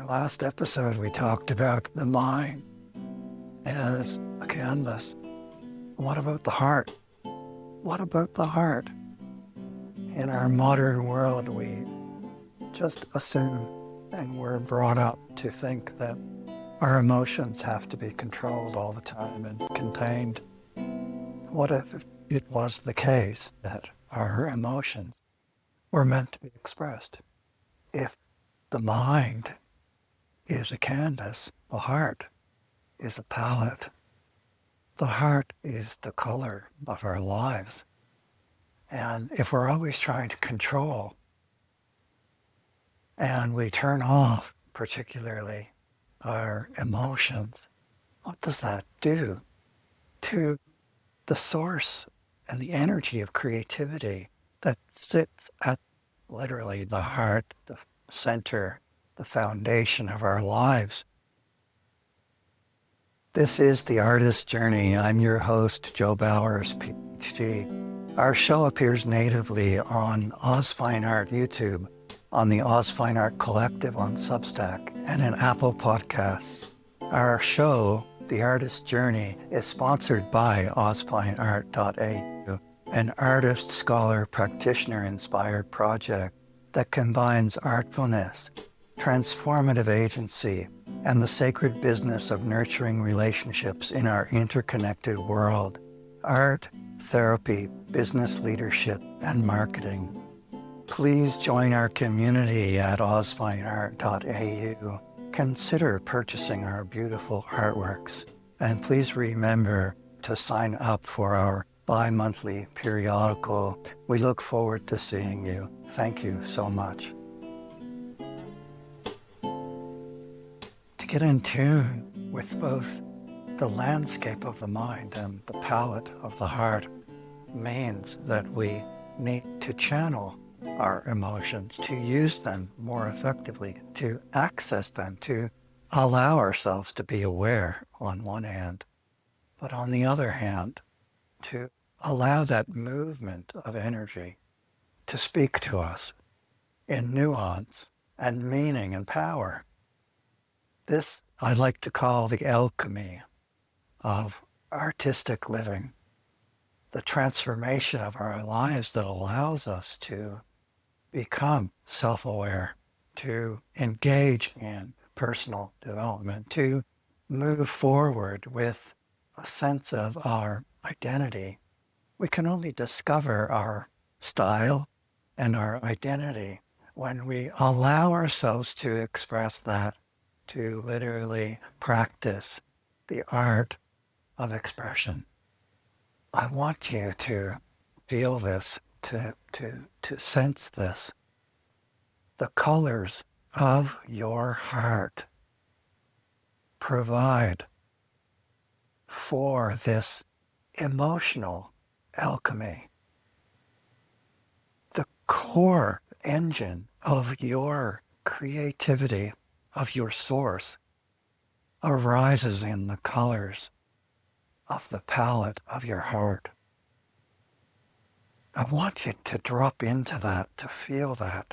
last episode, we talked about the mind as a canvas. What about the heart? What about the heart? In our modern world, we just assume and we're brought up to think that our emotions have to be controlled all the time and contained. What if it was the case that our emotions were meant to be expressed? If the mind is a canvas, the heart is a palette. The heart is the color of our lives. And if we're always trying to control and we turn off particularly our emotions, what does that do to the source and the energy of creativity that sits at literally the heart, the center, the foundation of our lives? This is The Artist's Journey. I'm your host, Joe Bowers, PhD. Our show appears natively on OzFineArt YouTube, on the OzFineArt Collective on Substack, and in Apple Podcasts. Our show, The Artist's Journey, is sponsored by OzFineArt.au, an artist, scholar, practitioner-inspired project that combines artfulness, transformative agency, and the sacred business of nurturing relationships in our interconnected world. Art, therapy, business leadership, and marketing. Please join our community at OzFineArt.au. Consider purchasing our beautiful artworks. And please remember to sign up for our bi-monthly periodical. We look forward to seeing you. Thank you so much. To get in tune with both the landscape of the mind and the palette of the heart means that we need to channel our emotions, to use them more effectively, to access them, to allow ourselves to be aware on one hand, but on the other hand, to allow that movement of energy to speak to us in nuance and meaning and power. This I like to call the alchemy of artistic living, the transformation of our lives that allows us to become self-aware, to engage in personal development, to move forward with a sense of our identity. We can only discover our style and our identity when we allow ourselves to express that, to literally practice the art of expression. I want you to feel this, to sense this. The colors of your heart provide for this emotional alchemy. The core engine of your creativity, of your source, arises in the colors of the palette of your heart. I want you to drop into that, to feel that,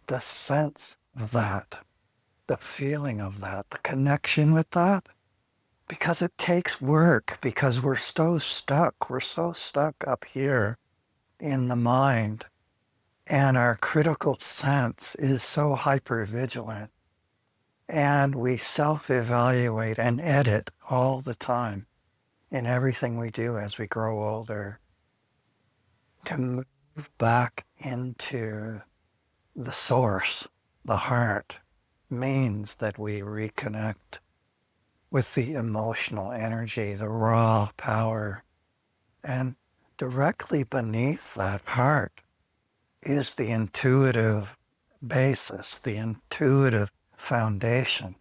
the sense of that, the feeling of that, the connection with that, because it takes work, because we're so stuck up here in the mind, and our critical sense is so hyper-vigilant, and we self-evaluate and edit all the time in everything we do as we grow older. To move back into the source, the heart, means that we reconnect with the emotional energy, the raw power. And directly beneath that heart is the intuitive basis, the intuitive foundation,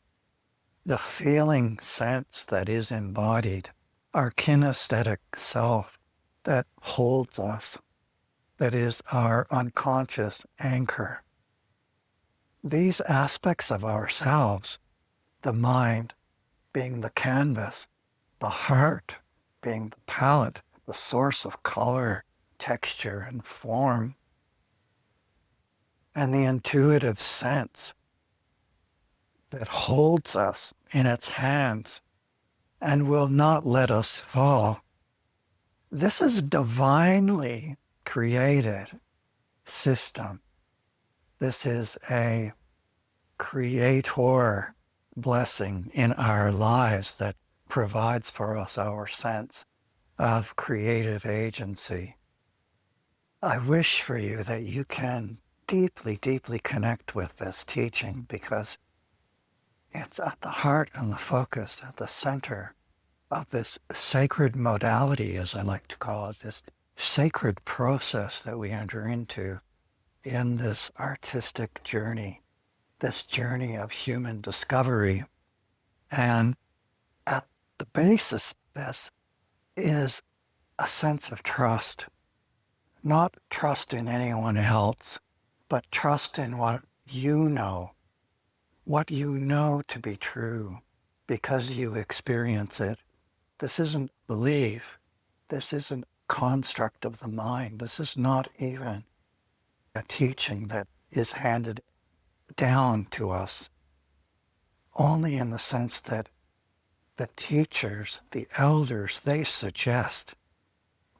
the feeling sense that is embodied, our kinesthetic self that holds us, that is our unconscious anchor. These aspects of ourselves, the mind being the canvas, the heart being the palette, the source of color, texture, and form, and the intuitive sense that holds us in its hands and will not let us fall. This is divinely created system. This is a creator blessing in our lives that provides for us our sense of creative agency. I wish for you that you can deeply, deeply connect with this teaching, because it's at the heart and the focus, at the center of this sacred modality, as I like to call it, this sacred process that we enter into in this artistic journey, this journey of human discovery. And at the basis of this is a sense of trust, not trust in anyone else, but trust in what you know to be true, because you experience it. This isn't belief. This isn't construct of the mind. This is not even a teaching that is handed down to us, only in the sense that the teachers, the elders, they suggest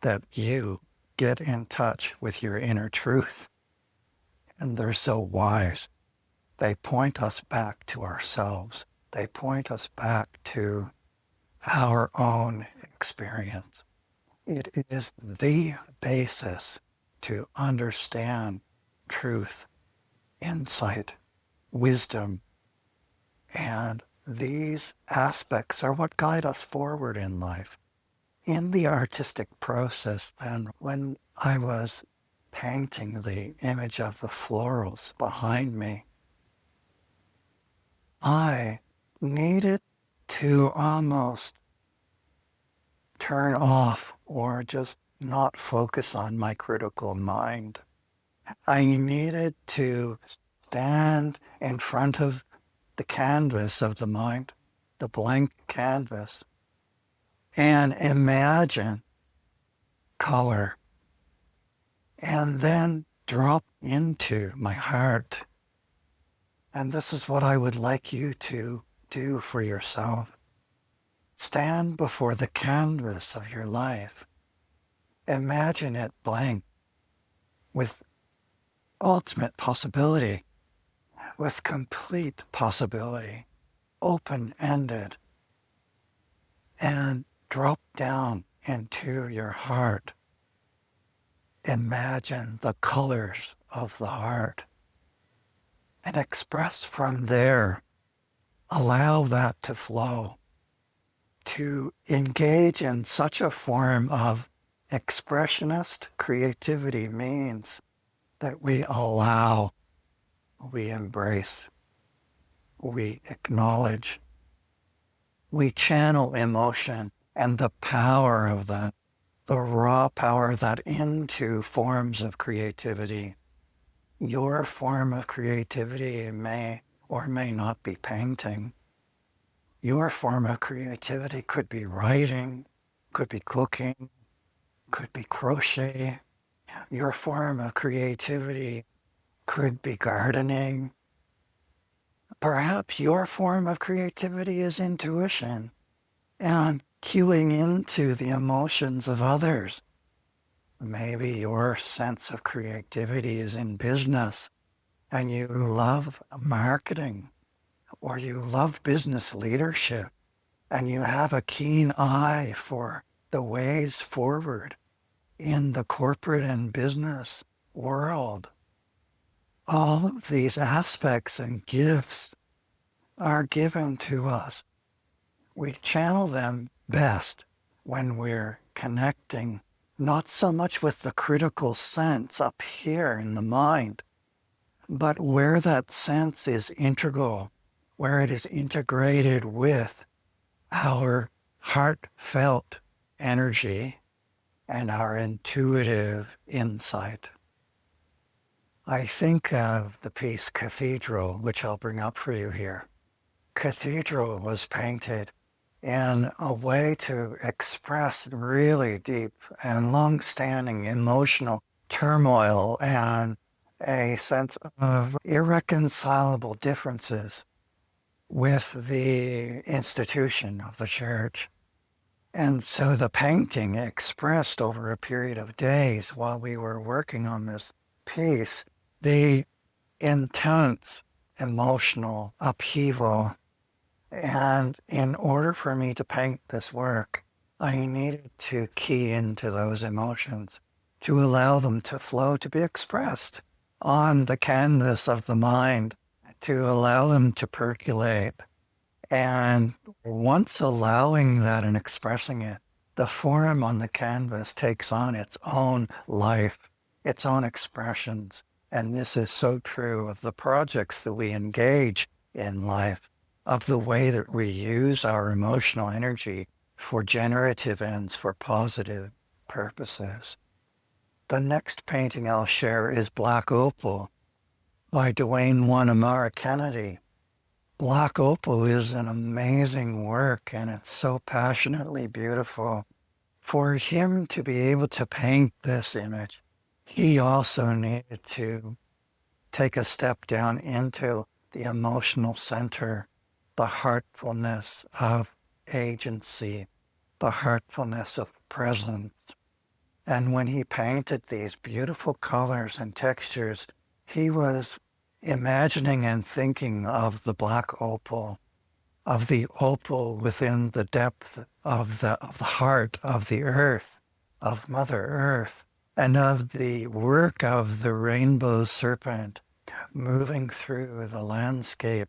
that you get in touch with your inner truth. And they're so wise. They point us back to ourselves. They point us back to our own experience. It is the basis to understand truth, insight, wisdom, and these aspects are what guide us forward in life. In the artistic process, then, when I was painting the image of the florals behind me, I needed to almost turn off or just not focus on my critical mind. I needed to stand in front of the canvas of the mind, the blank canvas, and imagine color, and then drop into my heart. And this is what I would like you to do for yourself. Stand before the canvas of your life. Imagine it blank, with ultimate possibility, with complete possibility, open-ended, and drop down into your heart. Imagine the colors of the heart and express from there. Allow that to flow. To engage in such a form of expressionist creativity means that we allow, we embrace, we acknowledge, we channel emotion and the power of that, the raw power of that into forms of creativity. Your form of creativity may or may not be painting. Your form of creativity could be writing, could be cooking, could be crochet. Your form of creativity could be gardening. Perhaps your form of creativity is intuition and cueing into the emotions of others. Maybe your sense of creativity is in business and you love marketing, or you love business leadership and you have a keen eye for the ways forward in the corporate and business world. All of these aspects and gifts are given to us. We channel them best when we're connecting not so much with the critical sense up here in the mind, but where that sense is integral, where it is integrated with our heartfelt energy and our intuitive insight. I think of the piece Cathedral, which I'll bring up for you here. Cathedral was painted in a way to express really deep and long-standing emotional turmoil and a sense of irreconcilable differences with the institution of the church. And so the painting expressed over a period of days while we were working on this piece, the intense emotional upheaval. And in order for me to paint this work, I needed to key into those emotions, to allow them to flow, to be expressed on the canvas of the mind, to allow them to percolate. And once allowing that and expressing it, the form on the canvas takes on its own life, its own expressions. And this is so true of the projects that we engage in life, of the way that we use our emotional energy for generative ends, for positive purposes. The next painting I'll share is Black Opal by Dwayne Wanamara Kennedy. Black Opal is an amazing work, and it's so passionately beautiful. For him to be able to paint this image, he also needed to take a step down into the emotional center, the heartfulness of agency, the heartfulness of presence. And when he painted these beautiful colors and textures, he was imagining and thinking of the black opal, of the opal within the depth of the heart of the earth, of Mother Earth, and of the work of the rainbow serpent moving through the landscape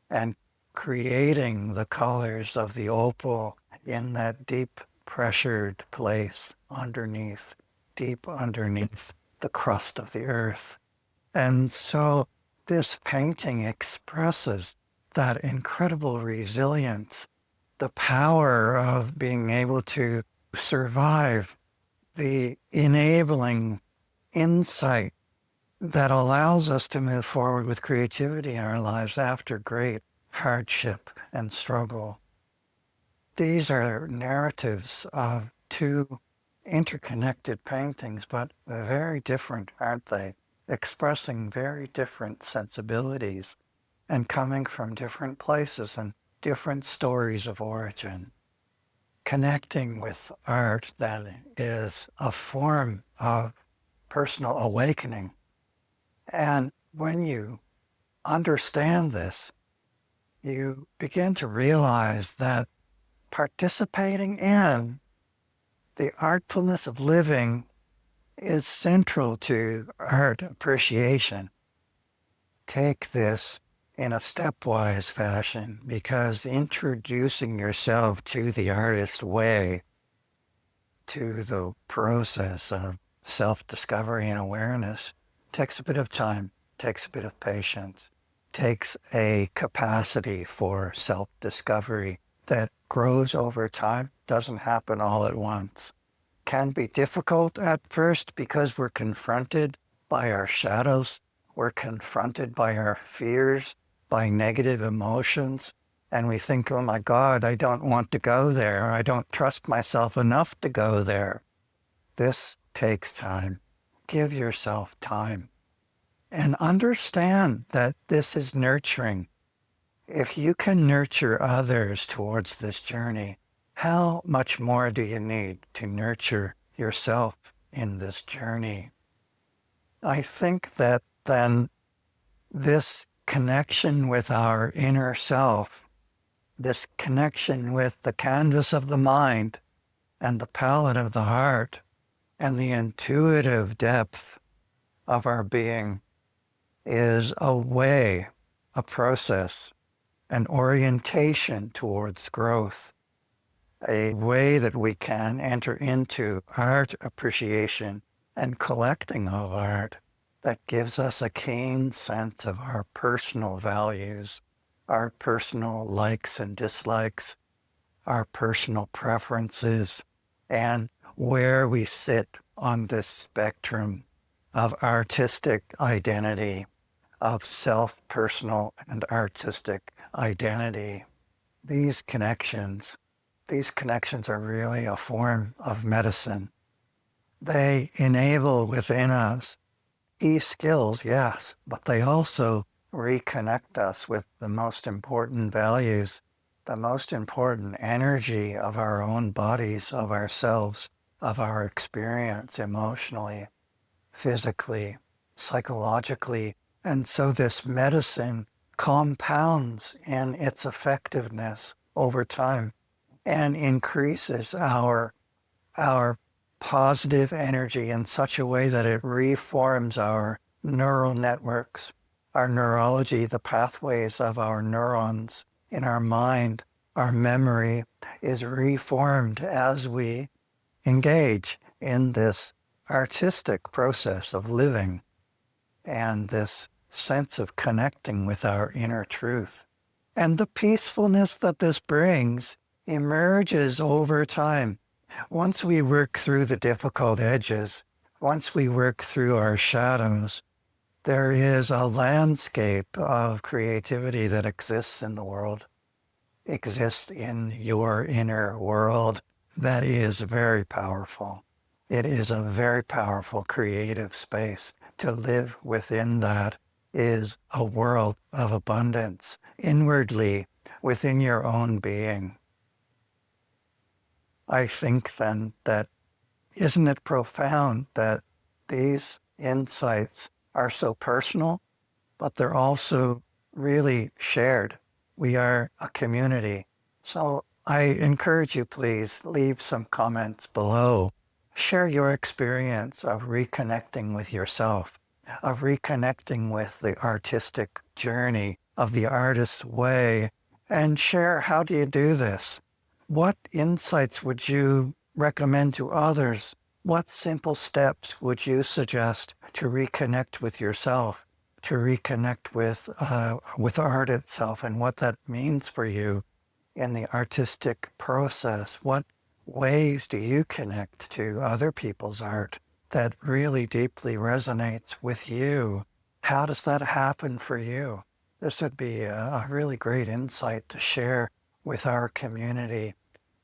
and creating the colors of the opal in that deep pressured place underneath, deep underneath the crust of the earth. And so this painting expresses that incredible resilience, the power of being able to survive, the enabling insight that allows us to move forward with creativity in our lives after great hardship and struggle. These are narratives of two interconnected paintings, but very different, aren't they? Expressing very different sensibilities and coming from different places and different stories of origin. Connecting with art, then, is a form of personal awakening. And when you understand this, you begin to realize that participating in the artfulness of living is central to art appreciation. Take this in a stepwise fashion, because introducing yourself to the artist way, to the process of self-discovery and awareness, takes a bit of time, takes a bit of patience, takes a capacity for self-discovery that grows over time, doesn't happen all at once. Can be difficult at first because we're confronted by our shadows, we're confronted by our fears, by negative emotions, and we think, oh my God, I don't want to go there. I don't trust myself enough to go there. This takes time. Give yourself time. And understand that this is nurturing. If you can nurture others towards this journey, how much more do you need to nurture yourself in this journey? I think that then this connection with our inner self, this connection with the canvas of the mind and the palette of the heart and the intuitive depth of our being is a way, a process, an orientation towards growth, a way that we can enter into art appreciation and collecting of art that gives us a keen sense of our personal values, our personal likes and dislikes, our personal preferences, and where we sit on this spectrum of artistic identity, of self-personal and artistic identity. These connections are really a form of medicine. They enable within us key skills, yes, but they also reconnect us with the most important values, the most important energy of our own bodies, of ourselves, of our experience emotionally, physically, psychologically. And so this medicine compounds in its effectiveness over time and increases our positive energy in such a way that it reforms our neural networks, our neurology, the pathways of our neurons in our mind. Our memory is reformed as we engage in this artistic process of living and this sense of connecting with our inner truth. And the peacefulness that this brings emerges over time. Once we work through the difficult edges, once we work through our shadows, there is a landscape of creativity that exists in the world, exists in your inner world that is very powerful. It is a very powerful creative space. To live within that is a world of abundance inwardly within your own being. I think then that isn't it profound that these insights are so personal, but they're also really shared. We are a community. So I encourage you, please leave some comments below. Share your experience of reconnecting with yourself, of reconnecting with the artistic journey of the artist's way, and share how do you do this? What insights would you recommend to others? What simple steps would you suggest to reconnect with yourself, to reconnect with art itself and what that means for you in the artistic process? What ways do you connect to other people's art that really deeply resonates with you? How does that happen for you? This would be a really great insight to share with our community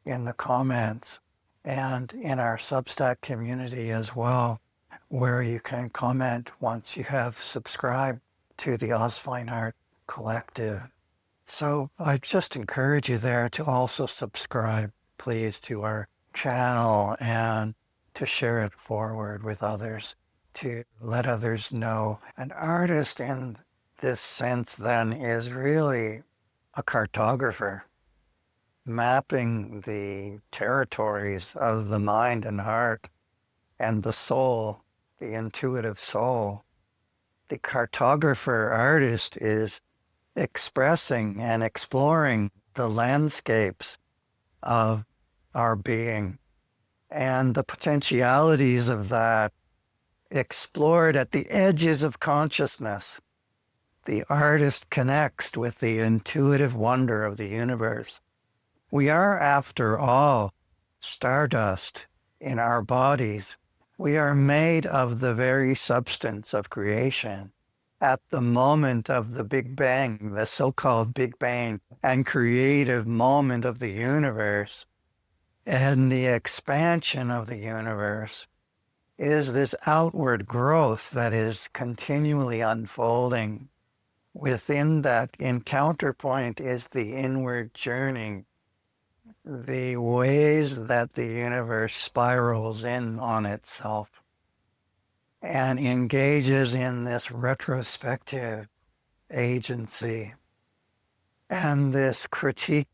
in the comments and in our Substack community as well, where you can comment once you have subscribed to the OzFineArt Collective. So I just encourage you there to also subscribe, please, to our channel and to share it forward with others, to let others know. An artist in this sense then is really a cartographer, mapping the territories of the mind and heart and the soul, the intuitive soul. The cartographer artist is expressing and exploring the landscapes of our being and the potentialities of that explored at the edges of consciousness. The artist connects with the intuitive wonder of the universe. We are, after all, stardust in our bodies. We are made of the very substance of creation. At the moment of the Big Bang, the so-called Big Bang and creative moment of the universe, and the expansion of the universe is this outward growth that is continually unfolding. Within that, in counterpoint, is the inward journey, the ways that the universe spirals in on itself and engages in this retrospective agency and this critique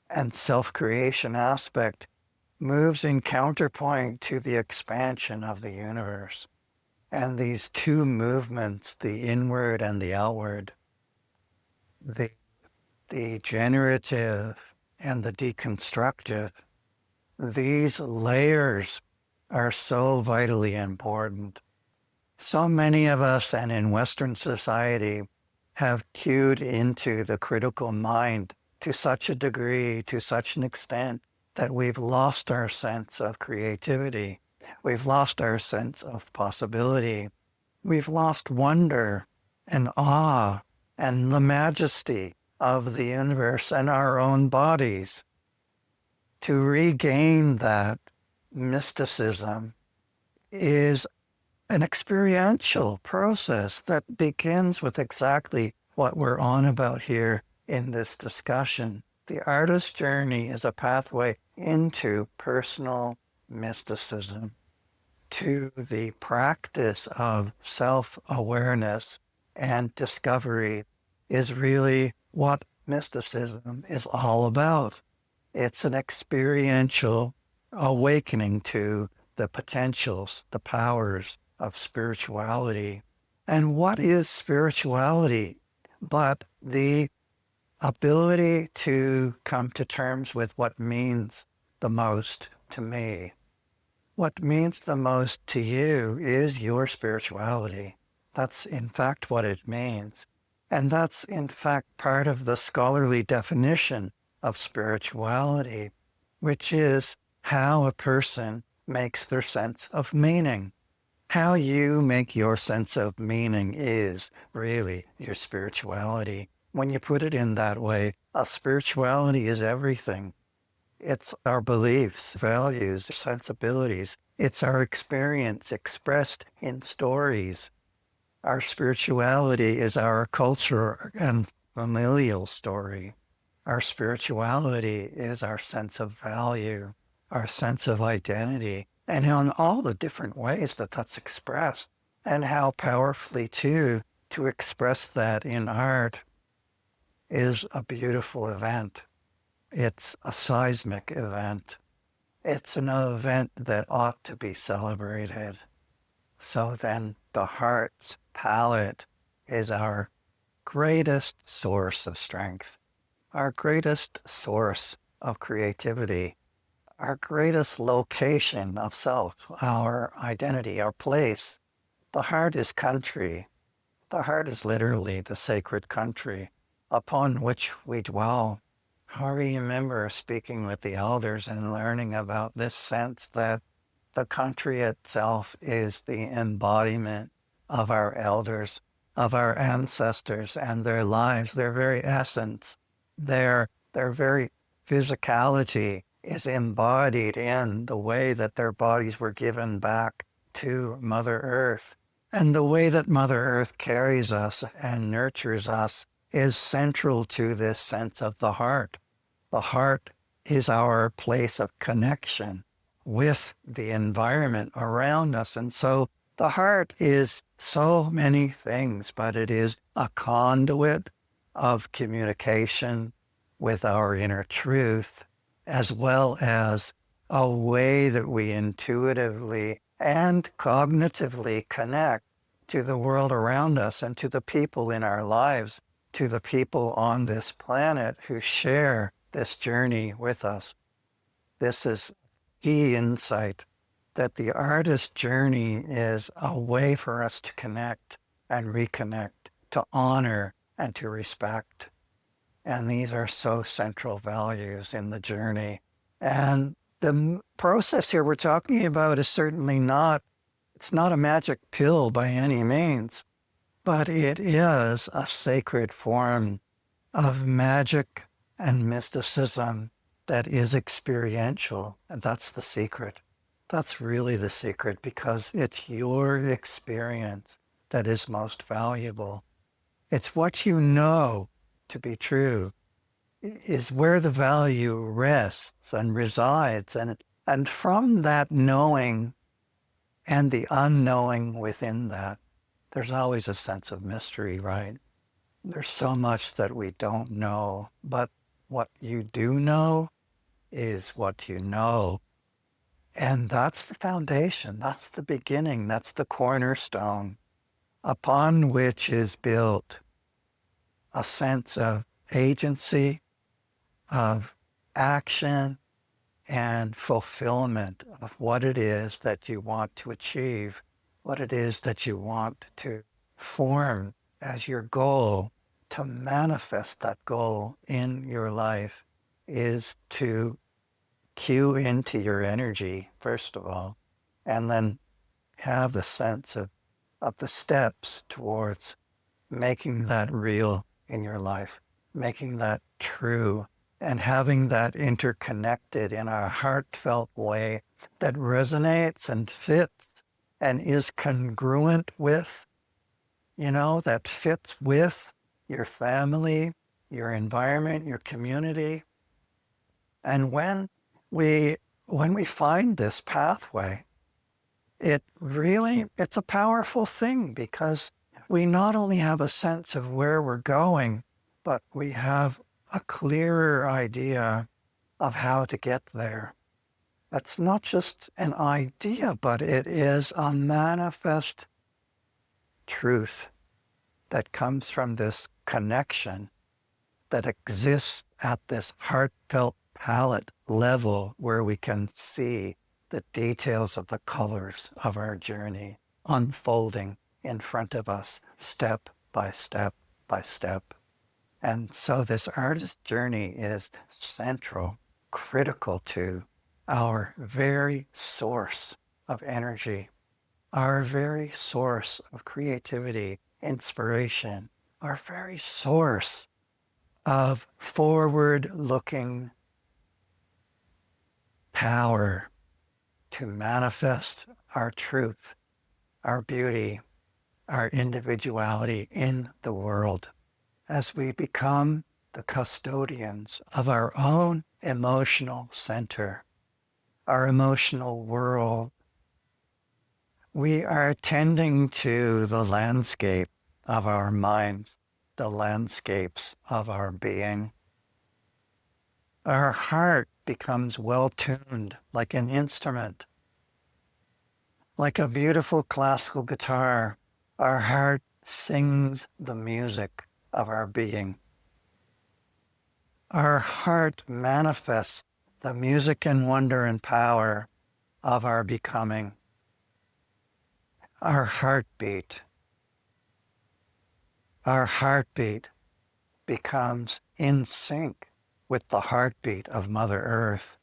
and self-creation aspect moves in counterpoint to the expansion of the universe. And these two movements, the inward and the outward, the generative and the deconstructive, these layers are so vitally important. So many of us, and in Western society, have cued into the critical mind to such a degree, to such an extent, that we've lost our sense of creativity. We've lost our sense of possibility. We've lost wonder and awe and the majesty of the universe and our own bodies. To regain that mysticism is an experiential process that begins with exactly what we're on about here in this discussion. The artist's journey is a pathway into personal mysticism, to the practice of self-awareness and discovery is really what mysticism is all about. It's an experiential awakening to the potentials, the powers of spirituality. And what is spirituality but the ability to come to terms with what means the most to me? What means the most to you is your spirituality. That's in fact what it means. And that's in fact part of the scholarly definition of spirituality, which is how a person makes their sense of meaning. How you make your sense of meaning is really your spirituality. When you put it in that way, a spirituality is everything. It's our beliefs, values, sensibilities. It's our experience expressed in stories. Our spirituality is our culture and familial story. Our spirituality is our sense of value, our sense of identity, and in all the different ways that that's expressed, and how powerfully, too, to express that in art is a beautiful event. It's a seismic event. It's an event that ought to be celebrated. So then the heart's palette is our greatest source of strength, our greatest source of creativity, our greatest location of self, our identity, our place. The heart is country. The heart is literally the sacred country upon which we dwell. I remember speaking with the elders and learning about this sense that the country itself is the embodiment of our elders, of our ancestors and their lives, their very essence, their very physicality is embodied in the way that their bodies were given back to Mother Earth. And the way that Mother Earth carries us and nurtures us is central to this sense of the heart. The heart is our place of connection with the environment around us. And so the heart is so many things, but it is a conduit of communication with our inner truth, as well as a way that we intuitively and cognitively connect to the world around us and to the people in our lives, to the people on this planet who share this journey with us. This is key insight, that the artist's journey is a way for us to connect and reconnect, to honor and to respect. And these are so central values in the journey. And the process here we're talking about is certainly not, it's not a magic pill by any means, but it is a sacred form of magic and mysticism that is experiential. And that's the secret. That's really the secret, because it's your experience that is most valuable. It's what you know to be true is where the value rests and resides. And from that knowing and the unknowing within that, there's always a sense of mystery, right? There's so much that we don't know, but what you do know is what you know. And that's the foundation, that's the beginning, that's the cornerstone upon which is built a sense of agency, of action, and fulfillment of what it is that you want to achieve, what it is that you want to form as your goal. To manifest that goal in your life is to cue into your energy, first of all, and then have the sense of the steps towards making that real in your life, making that true, and having that interconnected in a heartfelt way that resonates and fits and is congruent with, that fits with your family, your environment, your community. And when we find this pathway, it's a powerful thing, because we not only have a sense of where we're going, but we have a clearer idea of how to get there. That's not just an idea, but it is a manifest truth that comes from this connection that exists at this heartfelt palette level, where we can see the details of the colors of our journey unfolding in front of us, step by step by step. And so this artist journey is central, critical to our very source of energy, our very source of creativity, inspiration, our very source of forward-looking power to manifest our truth, our beauty, our individuality in the world, as we become the custodians of our own emotional center, our emotional world. We are tending to the landscape of our minds, the landscapes of our being. Our heart becomes well-tuned, like an instrument. Like a beautiful classical guitar, our heart sings the music of our being. Our heart manifests the music and wonder and power of our becoming. Our heartbeat becomes in sync with the heartbeat of Mother Earth.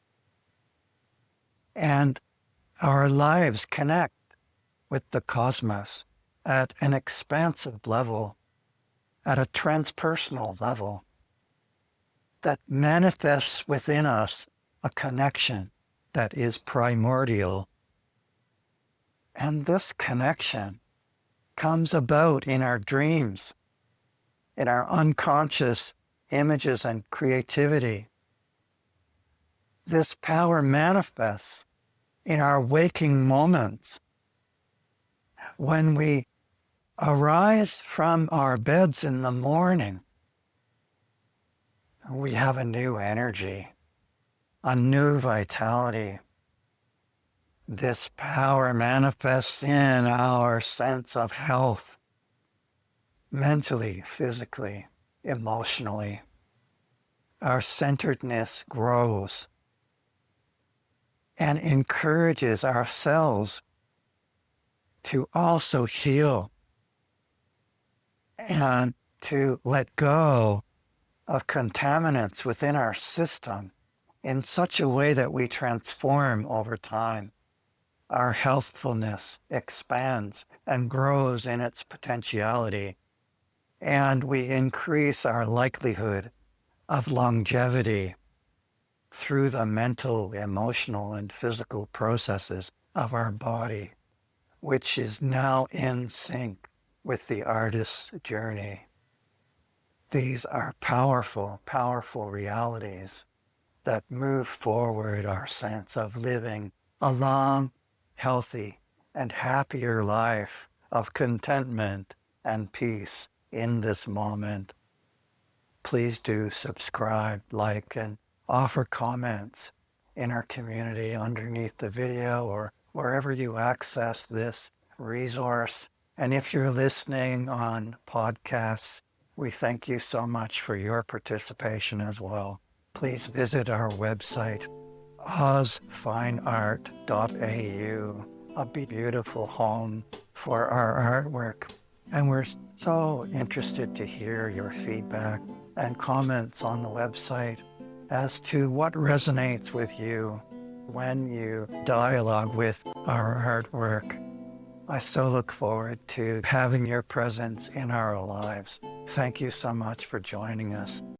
And our lives connect with the cosmos at an expansive level, at a transpersonal level, that manifests within us a connection that is primordial. And this connection comes about in our dreams, in our unconscious images and creativity. This power manifests in our waking moments, when we arise from our beds in the morning. We have a new energy, a new vitality. This power manifests in our sense of health, mentally, physically, emotionally. Our centeredness grows and encourages our cells to also heal and to let go of contaminants within our system in such a way that we transform over time. Our healthfulness expands and grows in its potentiality, and we increase our likelihood of longevity through the mental, emotional, and physical processes of our body, which is now in sync with the artist's journey. These are powerful, powerful realities that move forward our sense of living a long, healthy, and happier life of contentment and peace in this moment. Please do subscribe, like, and offer comments in our community underneath the video or wherever you access this resource. And if you're listening on podcasts, we thank you so much for your participation as well. Please visit our website, OzFineArt.au, a beautiful home for our artwork. And we're so interested to hear your feedback and comments on the website as to what resonates with you when you dialogue with our artwork. I so look forward to having your presence in our lives. Thank you so much for joining us.